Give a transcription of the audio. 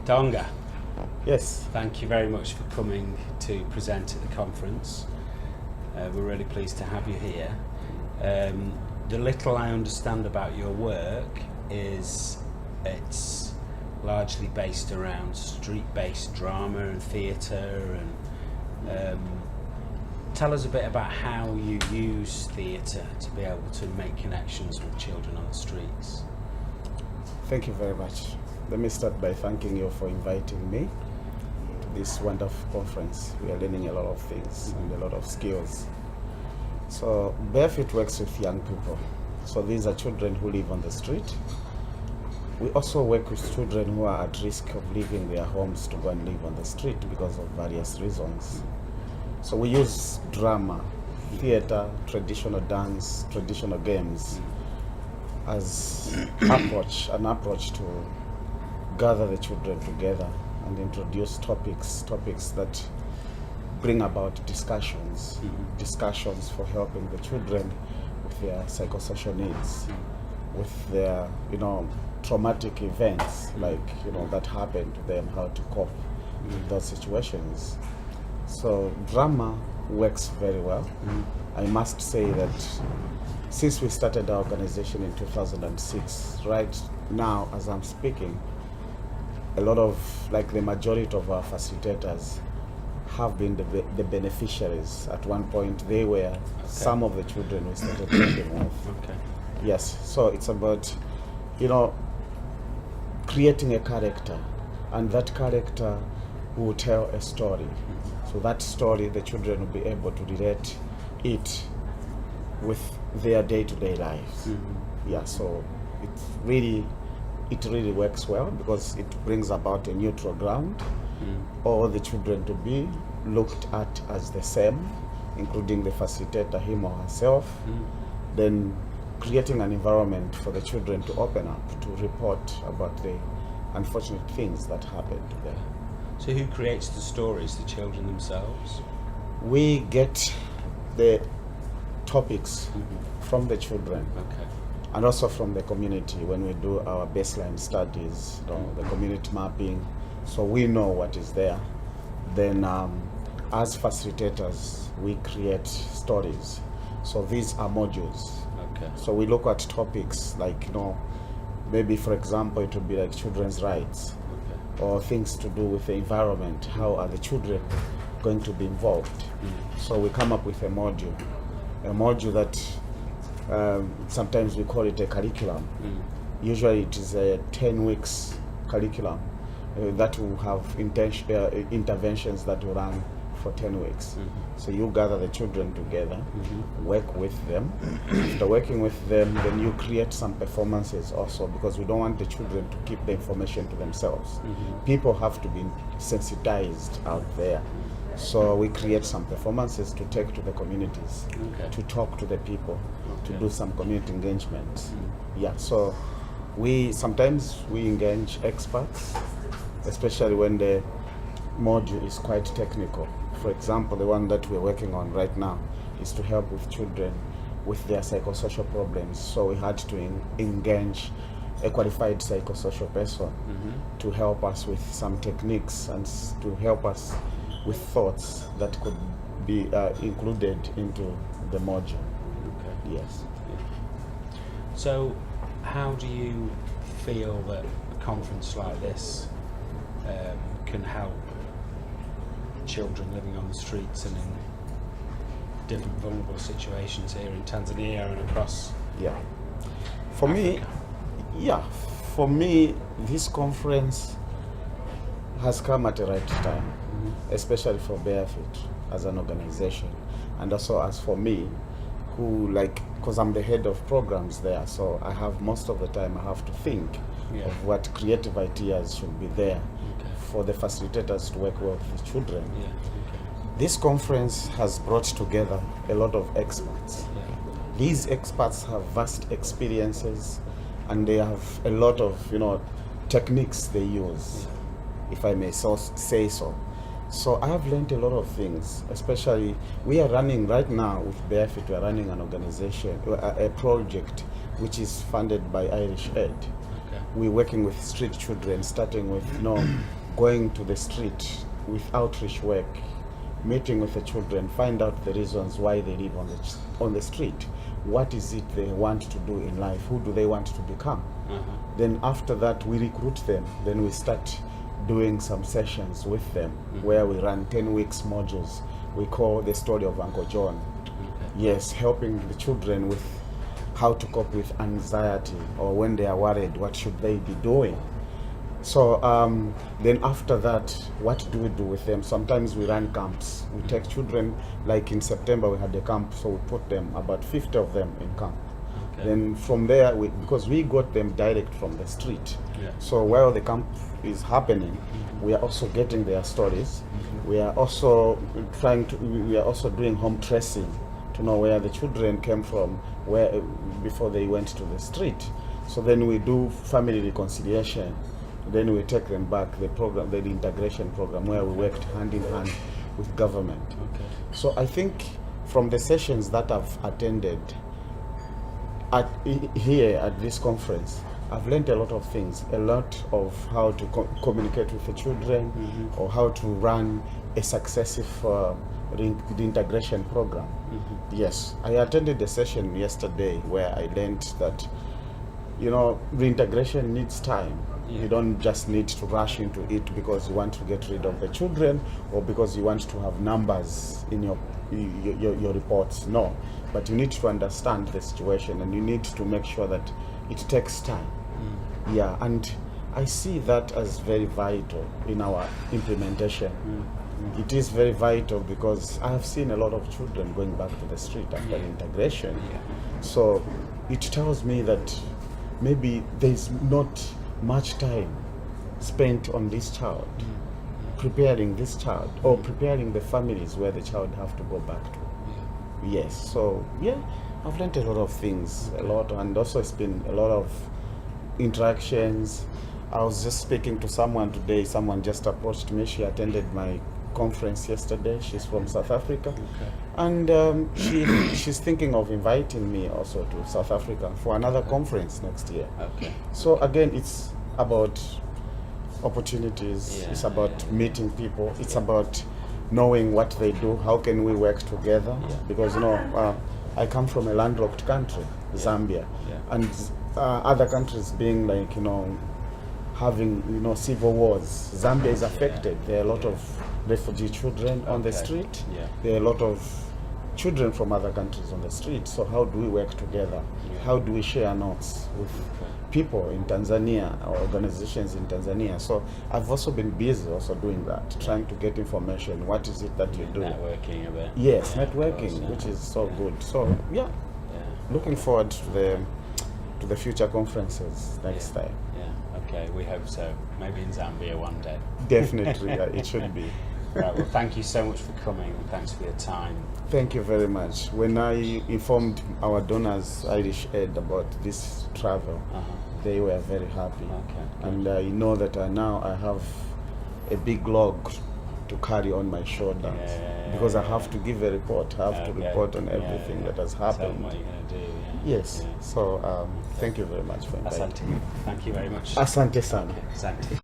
Taonga, Yes. thank you very much for coming to present at the conference. We're really pleased to have you here. The little I understand about your work is it's largely based around street-based drama and theatre, and tell us a bit about how you use theatre to be able to make connections with children on the streets. Thank you very much. Let me start by thanking you for inviting me to this wonderful conference. We are learning a lot of things and a lot of skills. So Barefoot works with young people. So these are children who live on the street. We also work with children who are at risk of leaving their homes to go and live on the street because of various reasons. So we use drama, theater, traditional dance, traditional games as an approach to gather the children together and introduce topics that bring about discussions for helping the children with their psychosocial needs, with their traumatic events that happened to them, how to cope with those situations. So drama works very well. I must say that since we started our organization in 2006, right now as I'm speaking, a lot of, the majority of our facilitators have been the beneficiaries. At one point, they were some of the children we started working with. Okay. Yes, so it's about, creating a character, and that character will tell a story. So that story, the children will be able to relate it with their day-to-day lives. Yeah, so it really works well because it brings about a neutral ground, all the children to be looked at as the same, including the facilitator, him or herself, then creating an environment for the children to open up, to report about the unfortunate things that happened to them. So who creates the stories, the children themselves? We get the topics from the children. Okay. And also from the community when we do our baseline studies, the community mapping, so we know what is there. Then as facilitators, we create stories. So these are modules. Okay. So we look at topics maybe for example it would be like children's rights, or things to do with the environment. How are the children going to be involved? So we come up with a module that sometimes we call it a curriculum. Usually it is a 10 weeks curriculum that will have interventions that will run for 10 weeks. So you gather the children together, work with them. After working with them, then you create some performances also, because we don't want the children to keep the information to themselves. People have to be sensitized out there. So we create some performances to take to the communities, to talk to the people, to do some community engagement. Yeah, so sometimes we engage experts, especially when the module is quite technical. For example, the one that we're working on right now is to help with children with their psychosocial problems. So we had to engage a qualified psychosocial person to help us with some techniques and to help us with thoughts that could be included into the module. Okay. Yes. Yeah. So how do you feel that a conference like this can help children living on the streets and in different vulnerable situations here in Tanzania and across For Africa? For me, this conference has come at the right time, especially for Barefoot as an organization, and also as for me, who because I'm the head of programs there, so I have most of the time I have to think of what creative ideas should be there for the facilitators to work well with the children. This conference has brought together a lot of experts. These experts have vast experiences, and they have a lot of techniques they use, if I may say so. So I have learned a lot of things, especially we are running right now with Barefoot, we are running an organization, a project which is funded by Irish Aid. We're working with street children, starting with going to the street with outreach work, meeting with the children, find out the reasons why they live on the street. What is it they want to do in life? Who do they want to become? Then after that, we recruit them. Then we start doing some sessions with them where we run 10 weeks modules. We call the story of Uncle John. Yes, helping the children with how to cope with anxiety, or when they are worried, what should they be doing? So then after that, what do we do with them? Sometimes we run camps. We take children, like in September we had a camp, so we put them, about 50 of them in camp. Then from there, because we got them direct from the street. So while the camp is happening, we are also getting their stories. We are also we are also doing home tracing to know where the children came from, where before they went to the street. So then we do family reconciliation. Then we take them back, the program, the integration program, where we worked hand in hand with government. So I think from the sessions that I've attended here at this conference, I've learned a lot of things, a lot of how to communicate with the children, or how to run a successive reintegration program. Yes, I attended a session yesterday where I learned that, reintegration needs time. You don't just need to rush into it because you want to get rid of the children or because you want to have numbers in your reports. No, but you need to understand the situation, and you need to make sure that it takes time. Yeah, and I see that as very vital in our implementation. It is very vital because I have seen a lot of children going back to the street after integration. So it tells me that maybe there's not much time spent on this child, preparing this child, or preparing the families where the child have to go back to. Yes, so yeah, I've learned a lot of things, a lot, and also it's been a lot of interactions. I was just speaking to someone today, someone just approached me, she attended my conference yesterday, she's from South Africa, and she's thinking of inviting me also to South Africa for another conference next year. So again, it's about opportunities, it's about meeting people, it's about knowing what they do, how can we work together, because I come from a landlocked country, Zambia, and other countries being like, having, civil wars. Zambia is affected. There are a lot of refugee children on the street. There are a lot of children from other countries on the street. So how do we work together? How do we share notes with people in Tanzania, or organizations in Tanzania? So I've also been busy also doing that, trying to get information. What is it that you do? Networking a bit. Yes, networking, which is so good. So looking forward to the future conferences next time. Okay, we hope so. Maybe in Zambia one day. Definitely, it should be. Right, well, thank you so much for coming, and thanks for your time. Thank you very much. When I informed our donors, Irish Aid, about this travel, they were very happy. And I know that now I have a big log to carry on my shoulders, because I have to give a report. I have to report on everything that has happened. What you're going to do. Yes. So thank you very much for inviting me. Thank you very much. Asante sana. Asante.